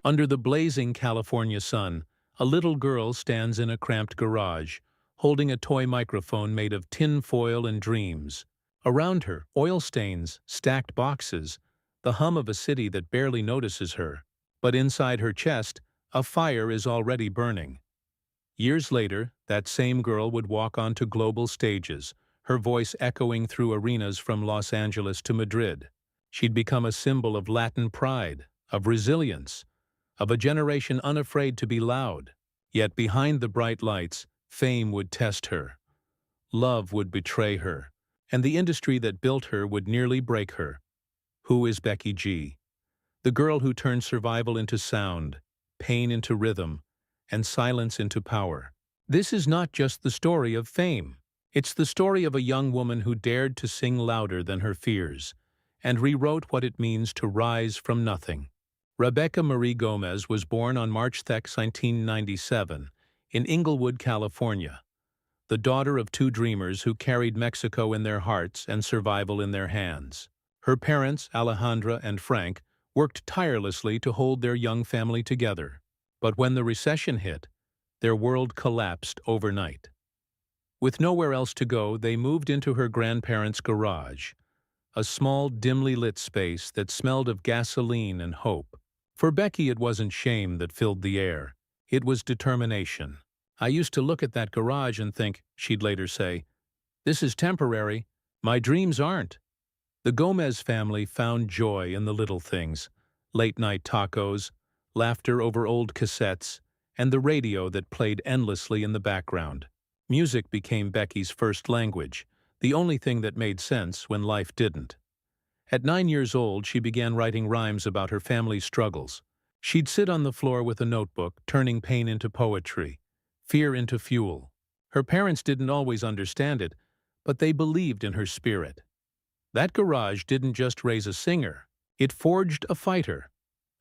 Under the blazing California sun, a little girl stands in a cramped garage, holding a toy microphone made of tin foil and dreams. Around her, oil stains, stacked boxes, the hum of a city that barely notices her. But inside her chest, a fire is already burning. Years later, that same girl would walk onto global stages, her voice echoing through arenas from Los Angeles to Madrid. She'd become a symbol of Latin pride, of resilience, of a generation unafraid to be loud. Yet behind the bright lights, fame would test her. Love would betray her, and the industry that built her would nearly break her. Who is Becky G? The girl who turned survival into sound, pain into rhythm, and silence into power. This is not just the story of fame. It's the story of a young woman who dared to sing louder than her fears, and rewrote what it means to rise from nothing. Rebecca Marie Gomez was born on March 2, 1997, in Inglewood, California, the daughter of two dreamers who carried Mexico in their hearts and survival in their hands. Her parents, Alejandra and Frank, worked tirelessly to hold their young family together. But when the recession hit, their world collapsed overnight. With nowhere else to go, they moved into her grandparents' garage, a small, dimly lit space that smelled of gasoline and hope. For Becky, it wasn't shame that filled the air. It was determination. "I used to look at that garage and think," she'd later say, "this is temporary. My dreams aren't." The Gomez family found joy in the little things: late-night tacos, laughter over old cassettes, and the radio that played endlessly in the background. Music became Becky's first language, the only thing that made sense when life didn't. At 9 years old, she began writing rhymes about her family's struggles. She'd sit on the floor with a notebook, turning pain into poetry, fear into fuel. Her parents didn't always understand it, but they believed in her spirit. That garage didn't just raise a singer, it forged a fighter,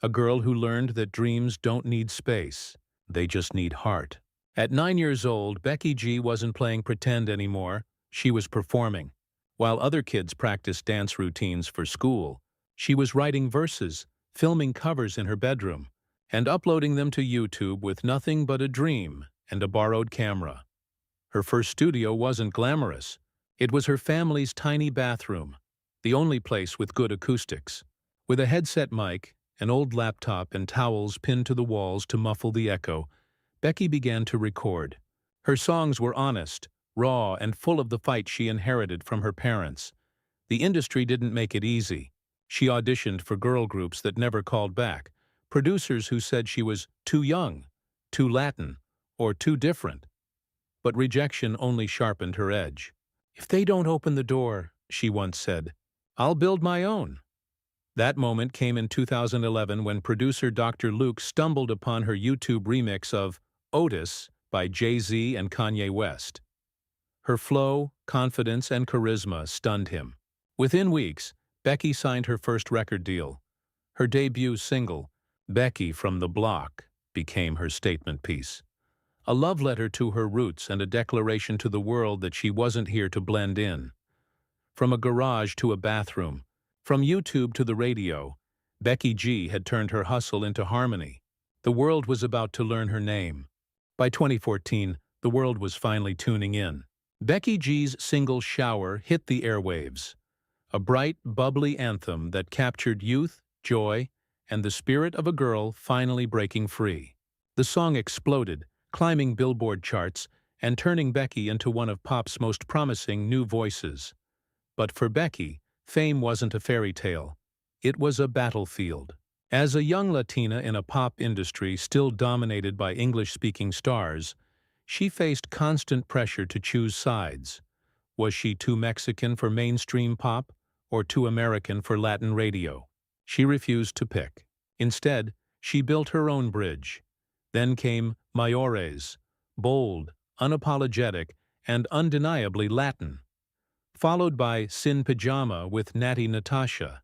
a girl who learned that dreams don't need space, they just need heart. At 9 years old, Becky G wasn't playing pretend anymore, she was performing. While other kids practiced dance routines for school, she was writing verses, filming covers in her bedroom, and uploading them to YouTube with nothing but a dream and a borrowed camera. Her first studio wasn't glamorous. It was her family's tiny bathroom, the only place with good acoustics. With a headset mic, an old laptop, and towels pinned to the walls to muffle the echo, Becky began to record. Her songs were honest, raw, and full of the fight she inherited from her parents. The industry didn't make it easy. She auditioned for girl groups that never called back, producers who said she was too young, too Latin, or too different. But rejection only sharpened her edge. "If they don't open the door," she once said, "I'll build my own." That moment came in 2011 when producer Dr. Luke stumbled upon her YouTube remix of Otis by Jay-Z and Kanye West. Her flow, confidence, and charisma stunned him. Within weeks, Becky signed her first record deal. Her debut single, Becky from the Block, became her statement piece. A love letter to her roots and a declaration to the world that she wasn't here to blend in. From a garage to a bathroom, from YouTube to the radio, Becky G had turned her hustle into harmony. The world was about to learn her name. By 2014, the world was finally tuning in. Becky G's single Shower hit the airwaves, a bright, bubbly anthem that captured youth, joy, and the spirit of a girl finally breaking free. The song exploded, climbing Billboard charts and turning Becky into one of pop's most promising new voices. But for Becky, fame wasn't a fairy tale. It was a battlefield. As a young Latina in a pop industry still dominated by English-speaking stars, she faced constant pressure to choose sides. Was she too Mexican for mainstream pop, or too American for Latin radio? She refused to pick. Instead, she built her own bridge. Then came Mayores, bold, unapologetic, and undeniably Latin. Followed by Sin Pajama with Natty Natasha,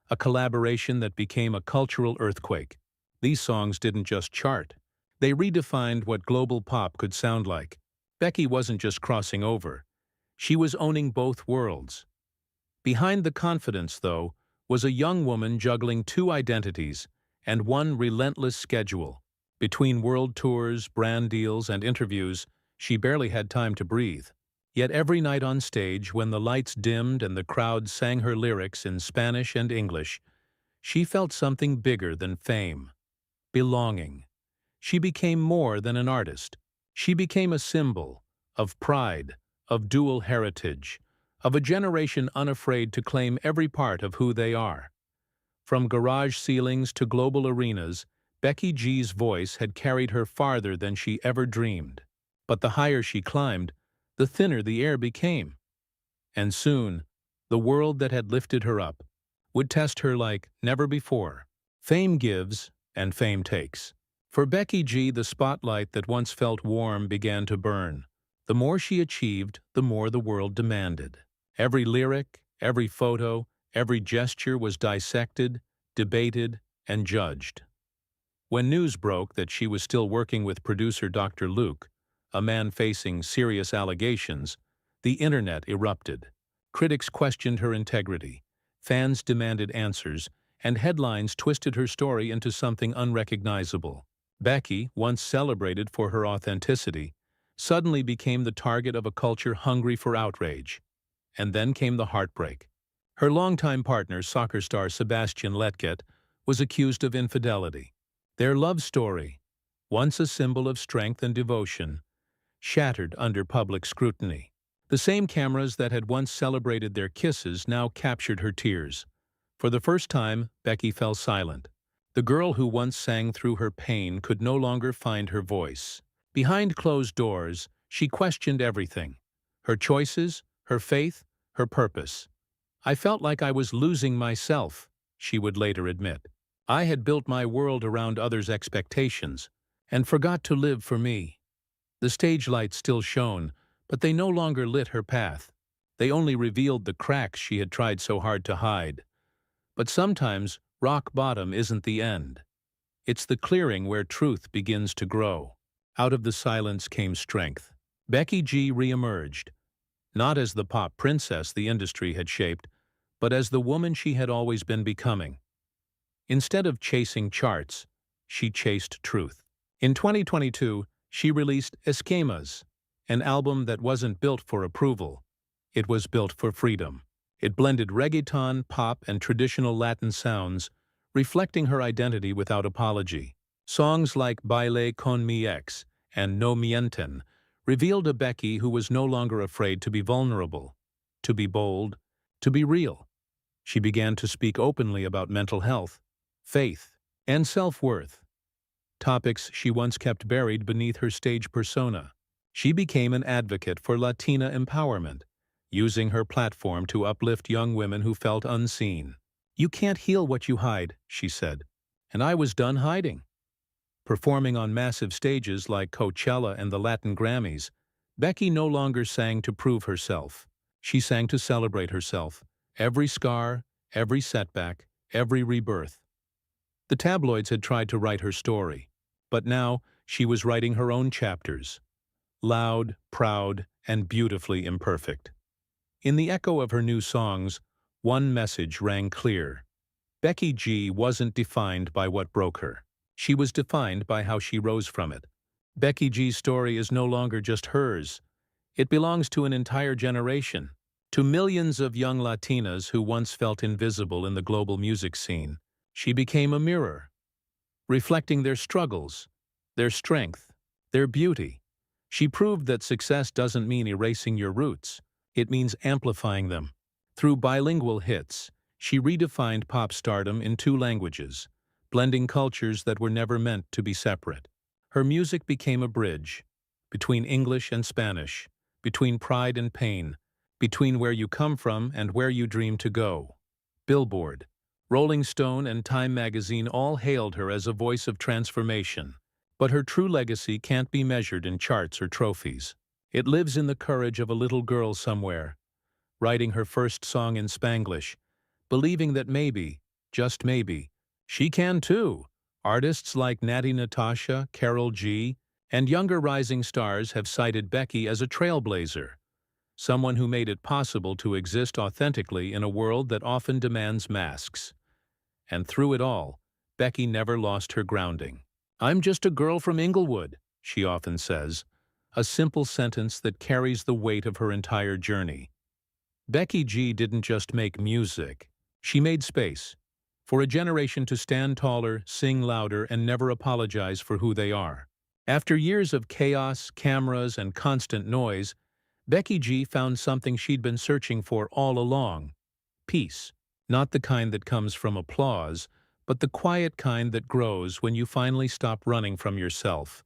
a collaboration that became a cultural earthquake. These songs didn't just chart. They redefined what global pop could sound like. Becky wasn't just crossing over. She was owning both worlds. Behind the confidence, though, was a young woman juggling two identities, and one relentless schedule. Between world tours, brand deals, and interviews, she barely had time to breathe. Yet every night on stage, when the lights dimmed and the crowd sang her lyrics in Spanish and English, she felt something bigger than fame: belonging. She became more than an artist. She became a symbol of pride, of dual heritage, of a generation unafraid to claim every part of who they are. From garage ceilings to global arenas, Becky G's voice had carried her farther than she ever dreamed. But the higher she climbed, the thinner the air became. And soon, the world that had lifted her up would test her like never before. Fame gives, and fame takes. For Becky G, the spotlight that once felt warm began to burn. The more she achieved, the more the world demanded. Every lyric, every photo, every gesture was dissected, debated, and judged. When news broke that she was still working with producer Dr. Luke, a man facing serious allegations, the internet erupted. Critics questioned her integrity, fans demanded answers, and headlines twisted her story into something unrecognizable. Becky, once celebrated for her authenticity, suddenly became the target of a culture hungry for outrage. And then came the heartbreak. Her longtime partner, soccer star Sebastian Letget, was accused of infidelity. Their love story, once a symbol of strength and devotion, shattered under public scrutiny. The same cameras that had once celebrated their kisses now captured her tears. For the first time, Becky fell silent. The girl who once sang through her pain could no longer find her voice. Behind closed doors, she questioned everything: her choices, her faith, her purpose. "I felt like I was losing myself," she would later admit. "I had built my world around others' expectations and forgot to live for me." The stage lights still shone, but they no longer lit her path. They only revealed the cracks she had tried so hard to hide. But sometimes, rock bottom isn't the end. It's the clearing where truth begins to grow. Out of the silence came strength. Becky G reemerged, not as the pop princess the industry had shaped, but as the woman she had always been becoming. Instead of chasing charts, she chased truth. In 2022, she released Esquemas, an album that wasn't built for approval. It was built for freedom. It blended reggaeton, pop, and traditional Latin sounds, reflecting her identity without apology. Songs like Baile con mi ex and No Mienten revealed a Becky who was no longer afraid to be vulnerable, to be bold, to be real. She began to speak openly about mental health, faith, and self-worth, topics she once kept buried beneath her stage persona. She became an advocate for Latina empowerment, using her platform to uplift young women who felt unseen. "You can't heal what you hide," she said, and I was done hiding. Performing on massive stages like Coachella and the Latin Grammys, Becky no longer sang to prove herself. She sang to celebrate herself, every scar, every setback, every rebirth. The tabloids had tried to write her story, but now she was writing her own chapters, loud, proud, and beautifully imperfect. In the echo of her new songs, one message rang clear: Becky G wasn't defined by what broke her. She was defined by how she rose from it. Becky G's story is no longer just hers. It belongs to an entire generation, to millions of young Latinas who once felt invisible in the global music scene. She became a mirror, reflecting their struggles, their strength, their beauty. She proved that success doesn't mean erasing your roots. It means amplifying them. Through bilingual hits, she redefined pop stardom in 2 languages, blending cultures that were never meant to be separate. Her music became a bridge between English and Spanish, between pride and pain, between where you come from and where you dream to go. Billboard, Rolling Stone, and Time magazine all hailed her as a voice of transformation. But her true legacy can't be measured in charts or trophies. It lives in the courage of a little girl somewhere, writing her first song in Spanglish, believing that maybe, just maybe, she can too. Artists like Natty Natasha, Carol G, and younger rising stars have cited Becky as a trailblazer, someone who made it possible to exist authentically in a world that often demands masks. And through it all, Becky never lost her grounding. "I'm just a girl from Inglewood," she often says, a simple sentence that carries the weight of her entire journey. Becky G didn't just make music. She made space for a generation to stand taller, sing louder, and never apologize for who they are. After years of chaos, cameras, and constant noise, Becky G found something she'd been searching for all along: peace. Not the kind that comes from applause, but the quiet kind that grows when you finally stop running from yourself.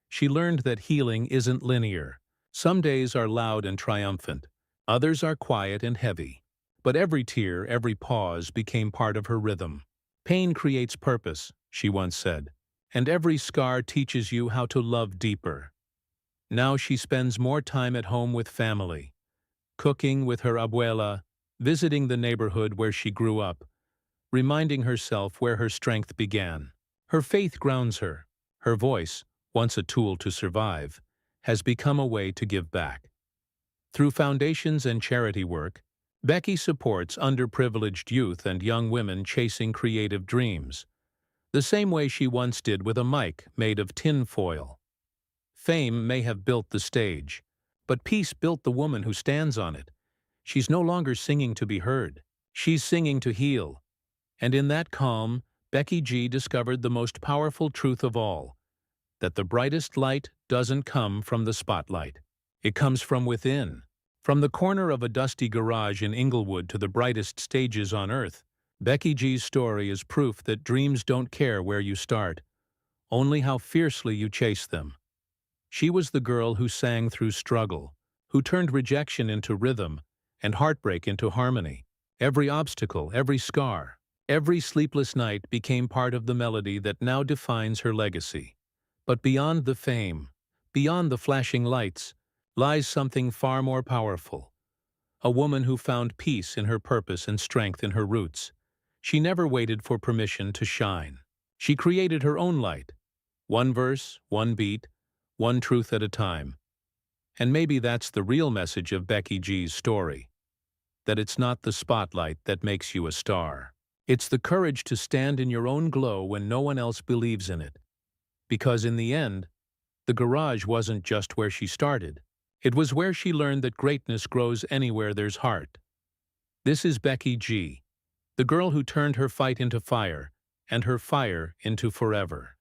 She learned that healing isn't linear. Some days are loud and triumphant. Others are quiet and heavy. But every tear, every pause became part of her rhythm. "Pain creates purpose," she once said, "and every scar teaches you how to love deeper." Now she spends more time at home with family, cooking with her abuela, visiting the neighborhood where she grew up, reminding herself where her strength began. Her faith grounds her. Her voice, once a tool to survive, has become a way to give back. Through foundations and charity work, Becky supports underprivileged youth and young women chasing creative dreams, the same way she once did with a mic made of tin foil. Fame may have built the stage, but peace built the woman who stands on it. She's no longer singing to be heard. She's singing to heal. And in that calm, Becky G discovered the most powerful truth of all: that the brightest light doesn't come from the spotlight. It comes from within. From the corner of a dusty garage in Inglewood to the brightest stages on Earth, Becky G's story is proof that dreams don't care where you start, only how fiercely you chase them. She was the girl who sang through struggle, who turned rejection into rhythm and heartbreak into harmony. Every obstacle, every scar, every sleepless night became part of the melody that now defines her legacy. But beyond the fame, beyond the flashing lights, lies something far more powerful. A woman who found peace in her purpose and strength in her roots. She never waited for permission to shine. She created her own light. One verse, one beat, one truth at a time. And maybe that's the real message of Becky G's story: that it's not the spotlight that makes you a star. It's the courage to stand in your own glow when no one else believes in it. Because in the end, the garage wasn't just where she started. It was where she learned that greatness grows anywhere there's heart. This is Becky G, the girl who turned her fight into fire, and her fire into forever.